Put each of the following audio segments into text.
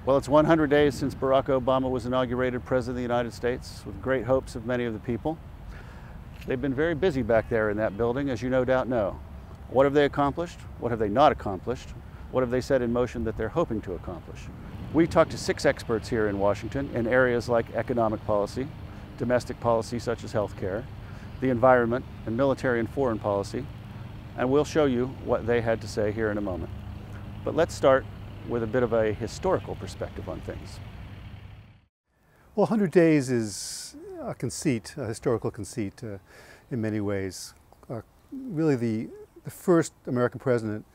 Well, it's 100 days since Barack Obama was inaugurated President of the United States, with great hopes of many of the people. They've been very busy back there in that building, as you no doubt know. What have they accomplished? What have they not accomplished? What have they set in motion that they're hoping to accomplish? We talked to 6 experts here in Washington in areas like economic policy, domestic policy such as healthcare, the environment, and military and foreign policy, and we'll show you what they had to say here in a moment. But let's start with a bit of a historical perspective on things. Well, 100 days is a conceit, a historical conceit in many ways. Really the first American president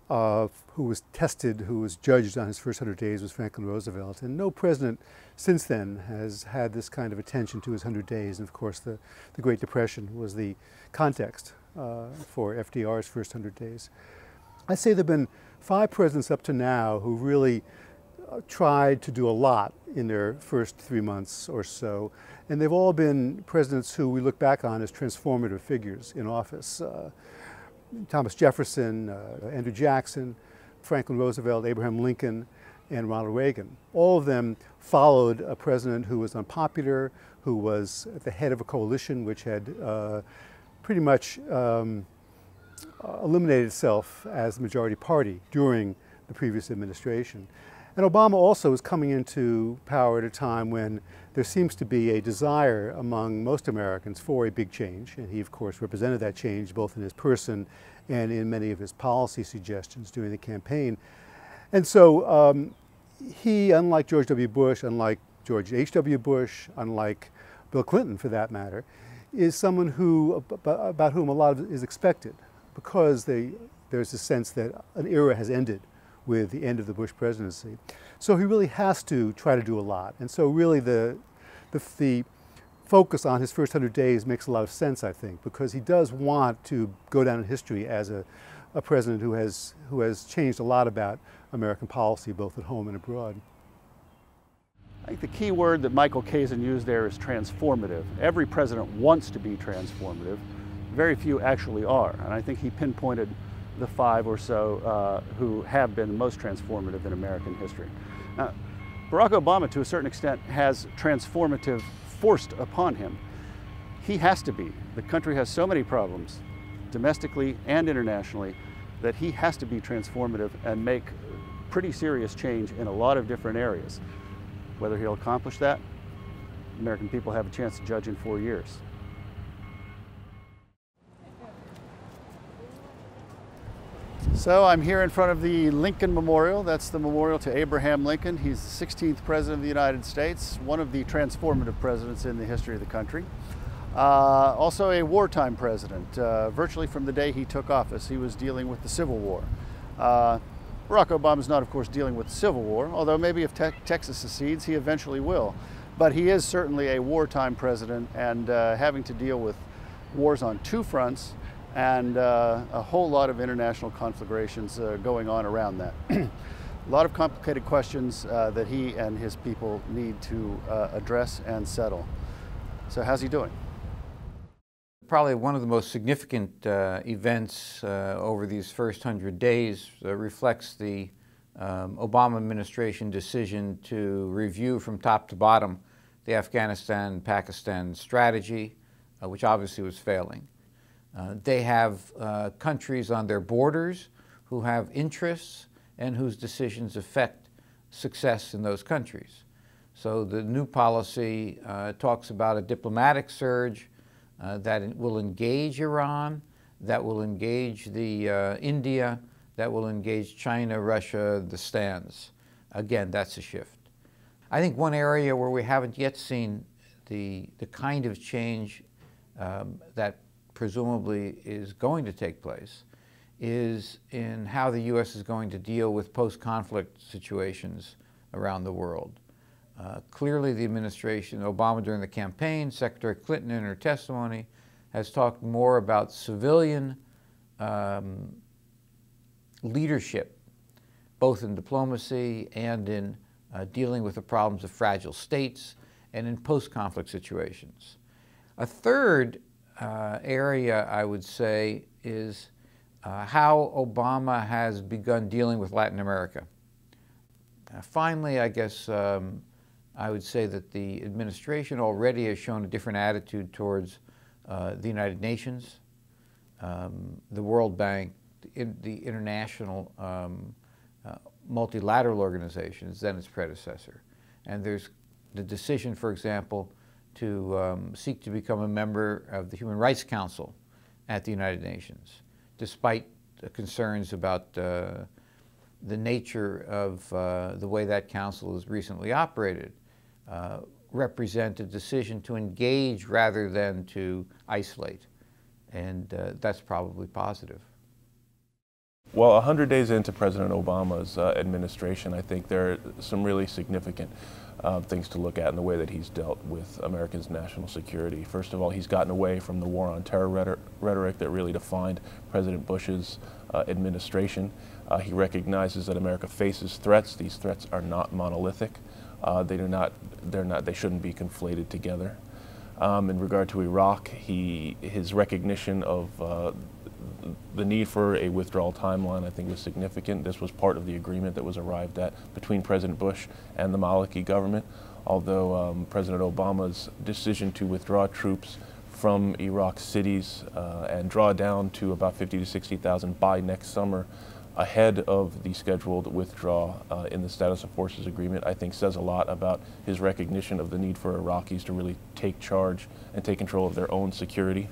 who was tested, who was judged on his first 100 days was Franklin Roosevelt. And no president since then has had this kind of attention to his 100 days. And of course, the Great Depression was the context for FDR's first 100 days. I'd say there have been 5 presidents up to now who really tried to do a lot in their first 3 months or so. And they've all been presidents who we look back on as transformative figures in office. Thomas Jefferson, Andrew Jackson, Franklin Roosevelt, Abraham Lincoln, and Ronald Reagan. All of them followed a president who was unpopular, who was at the head of a coalition which had pretty much eliminated itself as the majority party during the previous administration. And Obama also is coming into power at a time when there seems to be a desire among most Americans for a big change. And he, of course, represented that change both in his person and in many of his policy suggestions during the campaign. And so he, unlike George W. Bush, unlike George H.W. Bush, unlike Bill Clinton for that matter, is someone who, about whom a lot is expected, because there's a sense that an era has ended with the end of the Bush presidency. So he really has to try to do a lot. And so really the focus on his first 100 days makes a lot of sense, I think, because he does want to go down in history as a president who has changed a lot about American policy, both at home and abroad. I think the key word that Michael Kazin used there is transformative. Every president wants to be transformative. Very few actually are. And I think he pinpointed the 5 or so who have been most transformative in American history. Now, Barack Obama, to a certain extent, has transformative forced upon him. He has to be. The country has so many problems, domestically and internationally, that he has to be transformative and make pretty serious change in a lot of different areas. Whether he'll accomplish that, American people have a chance to judge in 4 years. So I'm here in front of the Lincoln Memorial. That's the memorial to Abraham Lincoln. He's the 16th President of the United States, one of the transformative presidents in the history of the country. Also a wartime president. Virtually from the day he took office, he was dealing with the Civil War. Barack Obama is not, of course, dealing with the Civil War, although maybe if Texas secedes, he eventually will. But he is certainly a wartime president, and having to deal with wars on 2 fronts, and a whole lot of international conflagrations going on around that. A lot of complicated questions that he and his people need to address and settle. So how's he doing? Probably one of the most significant events over these first 100 days reflects the Obama administration decision to review from top to bottom the Afghanistan-Pakistan strategy, which obviously was failing. They have countries on their borders who have interests and whose decisions affect success in those countries. So the new policy talks about a diplomatic surge that will engage Iran, that will engage India, that will engage China, Russia, the stands. Again, that's a shift. I think one area where we haven't yet seen the kind of change that presumably is going to take place is in how the U.S. is going to deal with post-conflict situations around the world. Clearly the administration, Obama during the campaign, Secretary Clinton in her testimony, has talked more about civilian leadership, both in diplomacy and in dealing with the problems of fragile states and in post-conflict situations. A third area, I would say, is how Obama has begun dealing with Latin America. Finally, I guess I would say that the administration already has shown a different attitude towards the United Nations, the World Bank, the international multilateral organizations than its predecessor. And there's the decision, for example, to seek to become a member of the Human Rights Council at the United Nations, despite the concerns about the nature of the way that council has recently operated, represent a decision to engage rather than to isolate. And that's probably positive. Well, 100 days into President Obama's administration, I think there are some really significant things to look at in the way that he's dealt with Americans' national security. First of all, he's gotten away from the war on terror rhetoric that really defined President Bush's administration. He recognizes that America faces threats. These threats are not monolithic. They shouldn't be conflated together. In regard to Iraq, his recognition of the need for a withdrawal timeline, I think, was significant. This was part of the agreement that was arrived at between President Bush and the Maliki government, although President Obama's decision to withdraw troops from Iraq cities and draw down to about 50 to 60,000 by next summer, ahead of the scheduled withdrawal in the Status of Forces Agreement, I think says a lot about his recognition of the need for Iraqis to really take charge and take control of their own security.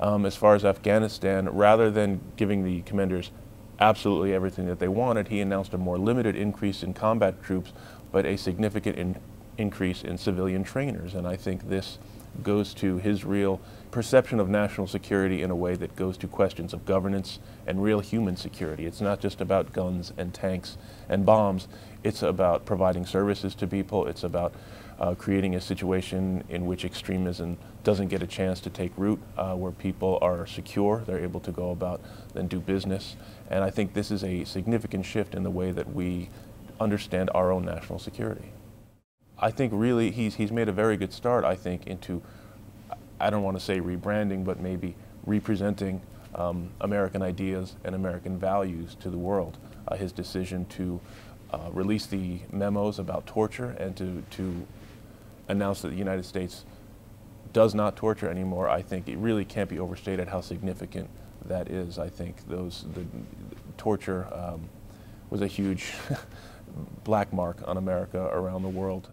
As far as Afghanistan, rather than giving the commanders absolutely everything that they wanted, he announced a more limited increase in combat troops, but a significant increase in civilian trainers. And I think this goes to his real perception of national security in a way that goes to questions of governance and real human security. It's not just about guns and tanks and bombs. It's about providing services to people. It's about creating a situation in which extremism doesn't get a chance to take root, where people are secure, they're able to go about and do business. And I think this is a significant shift in the way that we understand our own national security. I think really he's made a very good start, I think, into, I don't want to say rebranding, but maybe representing American ideas and American values to the world. His decision to release the memos about torture and to announce that the United States does not torture anymore, I think it really can't be overstated how significant that is. I think the torture was a huge black mark on America around the world.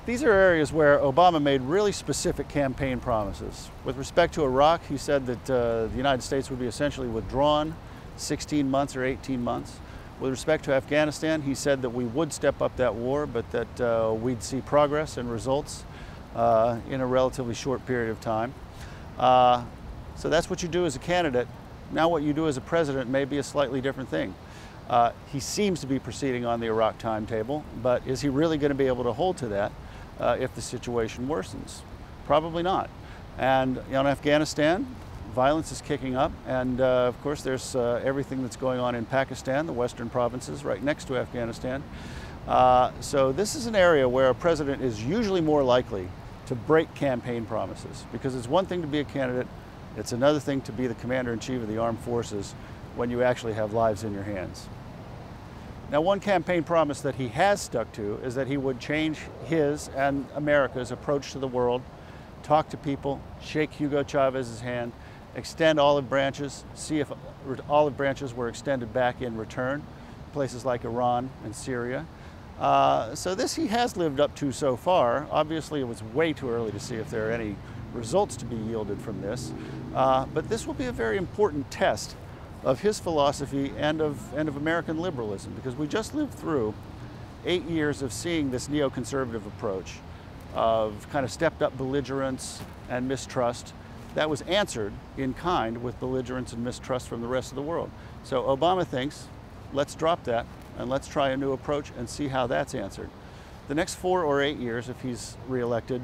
These are areas where Obama made really specific campaign promises. With respect to Iraq, he said that the United States would be essentially withdrawn 16 months or 18 months. With respect to Afghanistan, he said that we would step up that war, but that we'd see progress and results in a relatively short period of time. So that's what you do as a candidate. Now what you do as a president may be a slightly different thing. He seems to be proceeding on the Iraq timetable, but is he really going to be able to hold to that if the situation worsens? Probably not. And on Afghanistan, violence is kicking up, and of course there's everything that's going on in Pakistan, the western provinces right next to Afghanistan. So this is an area where a president is usually more likely to break campaign promises, because it's one thing to be a candidate, it's another thing to be the commander-in-chief of the armed forces when you actually have lives in your hands. Now, one campaign promise that he has stuck to is that he would change his and America's approach to the world, talk to people, shake Hugo Chavez's hand, extend olive branches, see if olive branches were extended back in return, places like Iran and Syria. So this he has lived up to so far. Obviously, it was way too early to see if there are any results to be yielded from this. But this will be a very important test of his philosophy and of American liberalism, because we just lived through 8 years of seeing this neoconservative approach of kind of stepped up belligerence and mistrust that was answered in kind with belligerence and mistrust from the rest of the world. So Obama thinks, let's drop that and let's try a new approach and see how that's answered. The next 4 or 8 years, if he's reelected,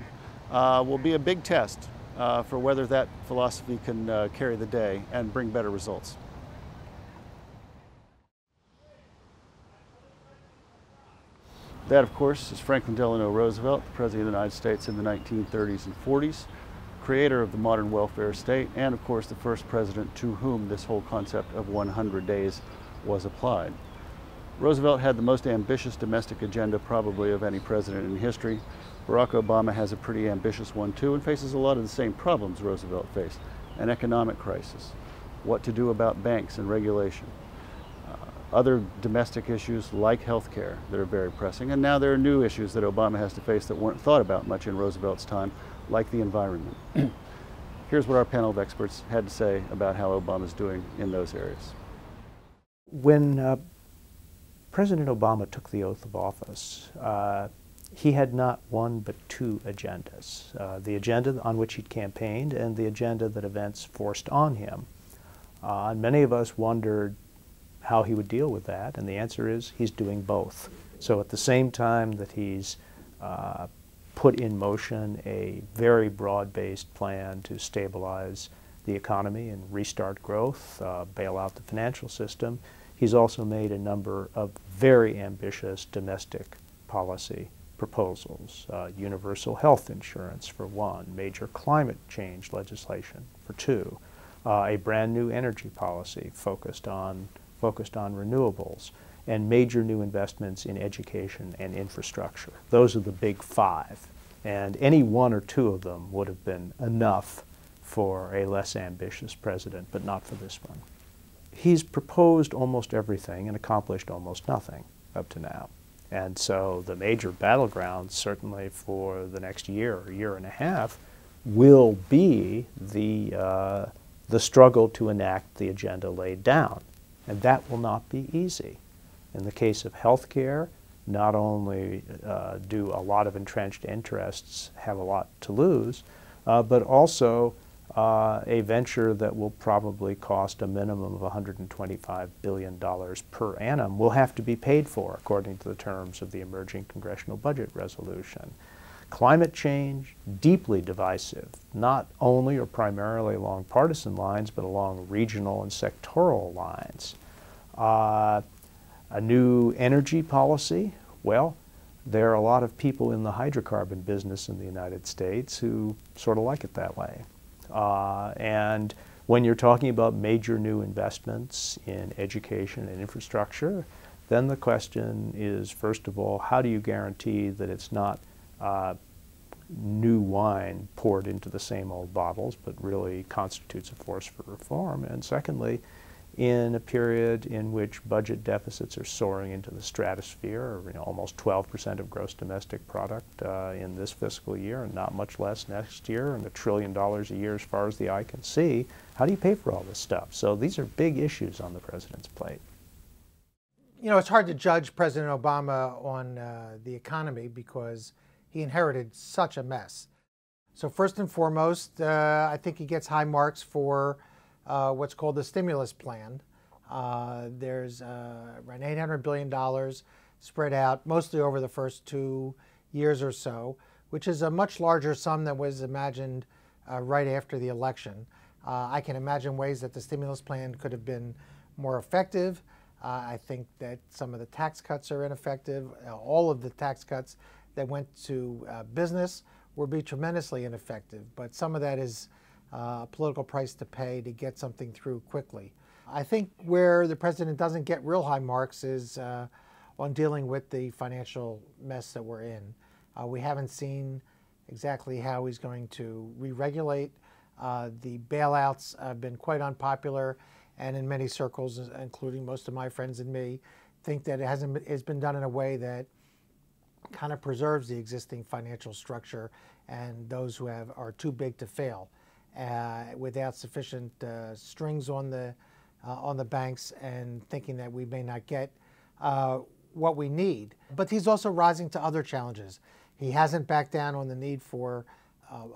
will be a big test for whether that philosophy can carry the day and bring better results. That, of course, is Franklin Delano Roosevelt, the President of the United States in the 1930s and 40s, creator of the modern welfare state, and of course the first president to whom this whole concept of 100 days was applied. Roosevelt had the most ambitious domestic agenda probably of any president in history. Barack Obama has a pretty ambitious one too and faces a lot of the same problems Roosevelt faced. An economic crisis, what to do about banks and regulation, other domestic issues like health care that are very pressing, and now there are new issues that Obama has to face that weren't thought about much in Roosevelt's time, like the environment. Here's what our panel of experts had to say about how Obama's doing in those areas. When President Obama took the oath of office, he had not one but two agendas, the agenda on which he'd campaigned and the agenda that events forced on him. And many of us wondered how he would deal with that, and the answer is he's doing both. So at the same time that he's put in motion a very broad-based plan to stabilize the economy and restart growth, bail out the financial system, he's also made a number of very ambitious domestic policy proposals. Universal health insurance for one, major climate change legislation for two, a brand new energy policy focused on renewables, and major new investments in education and infrastructure. Those are the big five, and any one or two of them would have been enough for a less ambitious president, but not for this one. He's proposed almost everything and accomplished almost nothing up to now. And so the major battlegrounds, certainly for the next year or year and a half, will be the struggle to enact the agenda laid down. And that will not be easy. In the case of health care, not only do a lot of entrenched interests have a lot to lose, but also a venture that will probably cost a minimum of $125 billion per annum will have to be paid for according to the terms of the emerging congressional budget resolution. Climate change, deeply divisive, not only or primarily along partisan lines, but along regional and sectoral lines. A new energy policy, well, there are a lot of people in the hydrocarbon business in the United States who sort of like it that way. And when you're talking about major new investments in education and infrastructure, then the question is, first of all, how do you guarantee that it's not new wine poured into the same old bottles, but really constitutes a force for reform? And secondly, in a period in which budget deficits are soaring into the stratosphere, or, almost 12% of gross domestic product in this fiscal year, and not much less next year, and $1 trillion a year as far as the eye can see, how do you pay for all this stuff? So these are big issues on the president's plate. It's hard to judge President Obama on the economy because he inherited such a mess. So first and foremost, I think he gets high marks for what's called the stimulus plan. There's around $800 billion spread out mostly over the first 2 years or so, which is a much larger sum than was imagined right after the election. I can imagine ways that the stimulus plan could have been more effective. I think that some of the tax cuts are ineffective. All of the tax cuts that went to business will be tremendously ineffective, but some of that is a political price to pay to get something through quickly. I think where the president doesn't get real high marks is on dealing with the financial mess that we're in. We haven't seen exactly how he's going to re-regulate. The bailouts have been quite unpopular, and in many circles, including most of my friends and me, think that it's been done in a way that kind of preserves the existing financial structure and those who are too big to fail, without sufficient strings on the banks, and thinking that we may not get what we need. But he's also rising to other challenges. He hasn't backed down on the need for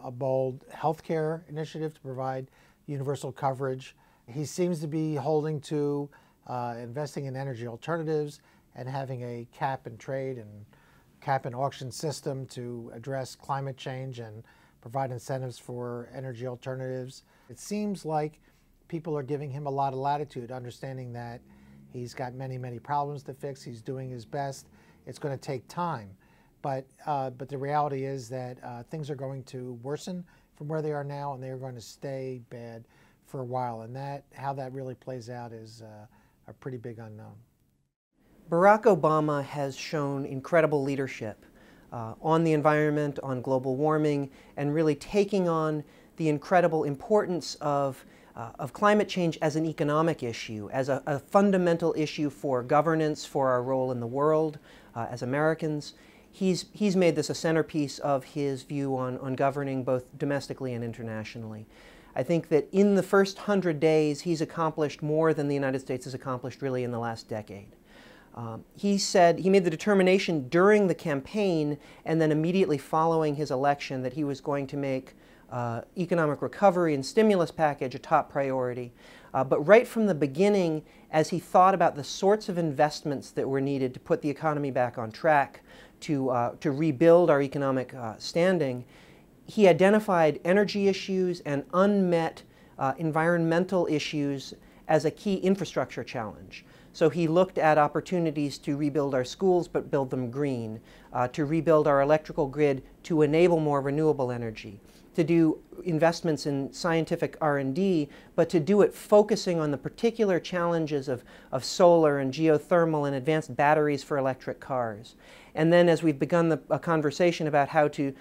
a bold healthcare initiative to provide universal coverage. He seems to be holding to investing in energy alternatives and having a cap and trade and cap and auction system to address climate change and provide incentives for energy alternatives. It seems like people are giving him a lot of latitude, understanding that he's got many, many problems to fix. He's doing his best. It's going to take time. But the reality is that things are going to worsen from where they are now, and they're going to stay bad for a while. And how that really plays out is a pretty big unknown. Barack Obama has shown incredible leadership on the environment, on global warming, and really taking on the incredible importance of climate change as an economic issue, as a fundamental issue for governance, for our role in the world as Americans. He's made this a centerpiece of his view on governing both domestically and internationally. I think that in the first 100 days, he's accomplished more than the United States has accomplished really in the last decade. He said, he made the determination during the campaign and then immediately following his election that he was going to make economic recovery and stimulus package a top priority. But right from the beginning, as he thought about the sorts of investments that were needed to put the economy back on track, to rebuild our economic standing, he identified energy issues and unmet environmental issues as a key infrastructure challenge. So he looked at opportunities to rebuild our schools but build them green, to rebuild our electrical grid to enable more renewable energy, to do investments in scientific R&D, but to do it focusing on the particular challenges of solar and geothermal and advanced batteries for electric cars. And then as we've begun a conversation about how to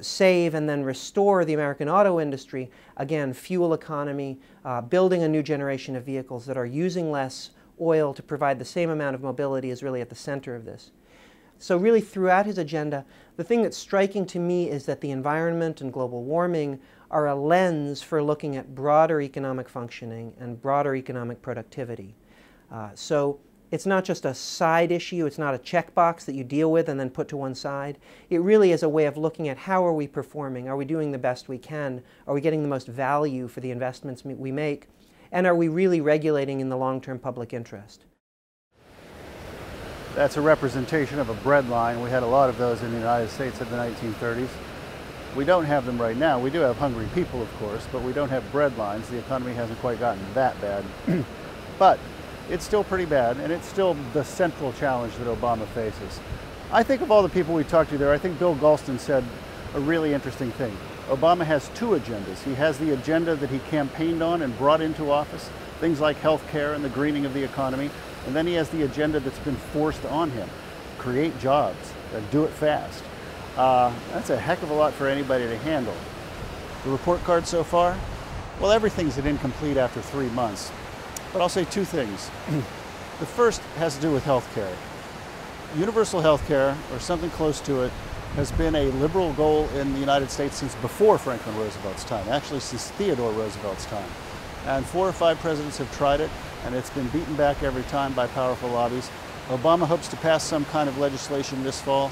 save and then restore the American auto industry, again, fuel economy, building a new generation of vehicles that are using less oil to provide the same amount of mobility is really at the center of this. So really throughout his agenda, the thing that's striking to me is that the environment and global warming are a lens for looking at broader economic functioning and broader economic productivity. So it's not just a side issue, it's not a checkbox that you deal with and then put to one side. It really is a way of looking at how are we performing, are we doing the best we can, are we getting the most value for the investments we make, and are we really regulating in the long-term public interest? That's a representation of a bread line. We had a lot of those in the United States in the 1930s. We don't have them right now. We do have hungry people, of course, but we don't have bread lines. The economy hasn't quite gotten that bad. But it's still pretty bad, and it's still the central challenge that Obama faces. I think of all the people we talked to there, I think Bill Galston said a really interesting thing. Obama has two agendas. He has the agenda that he campaigned on and brought into office, things like health care and the greening of the economy. And then he has the agenda that's been forced on him, create jobs and do it fast. That's a heck of a lot for anybody to handle. The report card so far? Well, everything's an incomplete after 3 months. But I'll say two things. The first has to do with health care. Universal health care, or something close to it, has been a liberal goal in the United States since before Franklin Roosevelt's time, actually since Theodore Roosevelt's time. And 4 or 5 presidents have tried it, and it's been beaten back every time by powerful lobbies. Obama hopes to pass some kind of legislation this fall.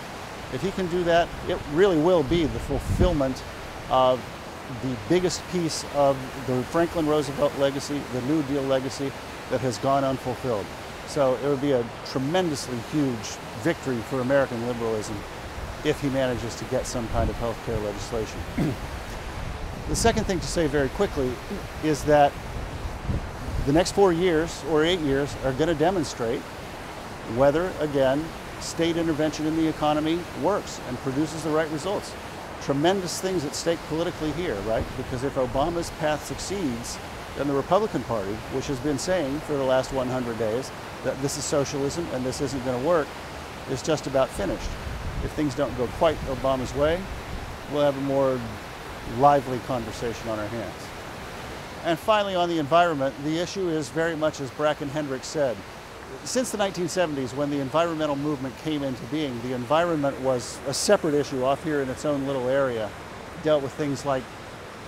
If he can do that, it really will be the fulfillment of the biggest piece of the Franklin Roosevelt legacy, the New Deal legacy, that has gone unfulfilled. So it would be a tremendously huge victory for American liberalism if he manages to get some kind of health care legislation. The second thing to say very quickly is that the next 4 years or 8 years are going to demonstrate whether, again, state intervention in the economy works and produces the right results. Tremendous things at stake politically here, right? Because if Obama's path succeeds, then the Republican Party, which has been saying for the last 100 days that this is socialism and this isn't going to work, is just about finished. If things don't go quite Obama's way, we'll have a more lively conversation on our hands. And finally, on the environment, the issue is very much as Bracken Hendricks said. Since the 1970s, when the environmental movement came into being, the environment was a separate issue off here in its own little area. It dealt with things like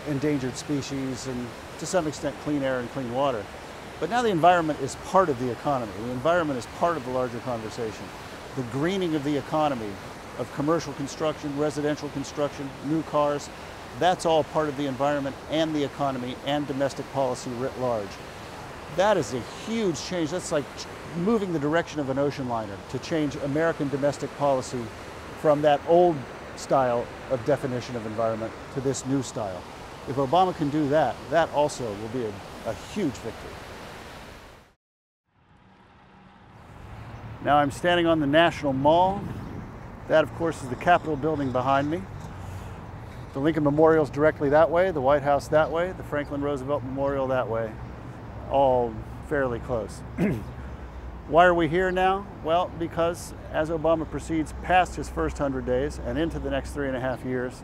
endangered species and, to some extent, clean air and clean water. But now the environment is part of the economy. The environment is part of the larger conversation. The greening of the economy, of commercial construction, residential construction, new cars, that's all part of the environment and the economy and domestic policy writ large. That is a huge change. That's like moving the direction of an ocean liner to change American domestic policy from that old style of definition of environment to this new style. If Obama can do that, that also will be a huge victory. Now I'm standing on the National Mall. That, of course, is the Capitol building behind me. The Lincoln Memorial's directly that way, the White House that way, the Franklin Roosevelt Memorial that way, all fairly close. Why are we here now? Well, because as Obama proceeds past his first 100 days and into the next 3.5 years,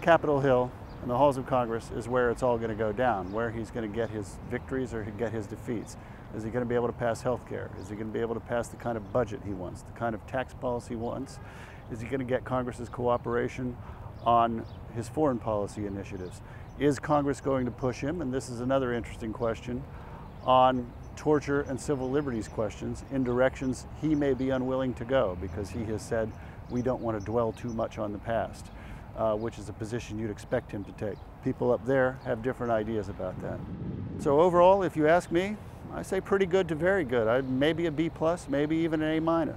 Capitol Hill and the halls of Congress is where it's all going to go down, where he's going to get his victories or get his defeats. Is he going to be able to pass health care? Is he going to be able to pass the kind of budget he wants, the kind of tax policy he wants? Is he going to get Congress's cooperation on his foreign policy initiatives? Is Congress going to push him, and this is another interesting question, on torture and civil liberties questions in directions he may be unwilling to go, because he has said we don't want to dwell too much on the past, which is a position you'd expect him to take. People up there have different ideas about that. So overall, if you ask me, I say pretty good to very good. Maybe a B+, maybe even an A-.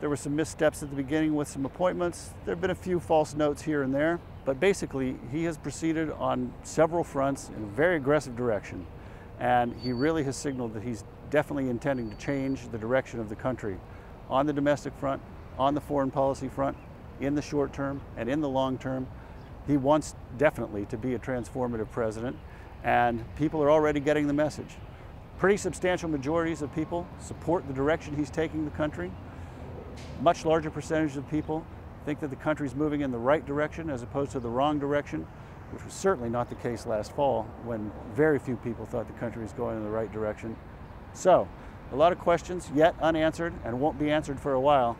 There were some missteps at the beginning with some appointments. There have been a few false notes here and there, but basically he has proceeded on several fronts in a very aggressive direction. And he really has signaled that he's definitely intending to change the direction of the country on the domestic front, on the foreign policy front, in the short term and in the long term. He wants definitely to be a transformative president, and people are already getting the message. Pretty substantial majorities of people support the direction he's taking the country. Much larger percentage of people think that the country's moving in the right direction as opposed to the wrong direction, which was certainly not the case last fall when very few people thought the country was going in the right direction. So, a lot of questions yet unanswered and won't be answered for a while,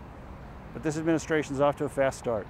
but this administration's off to a fast start.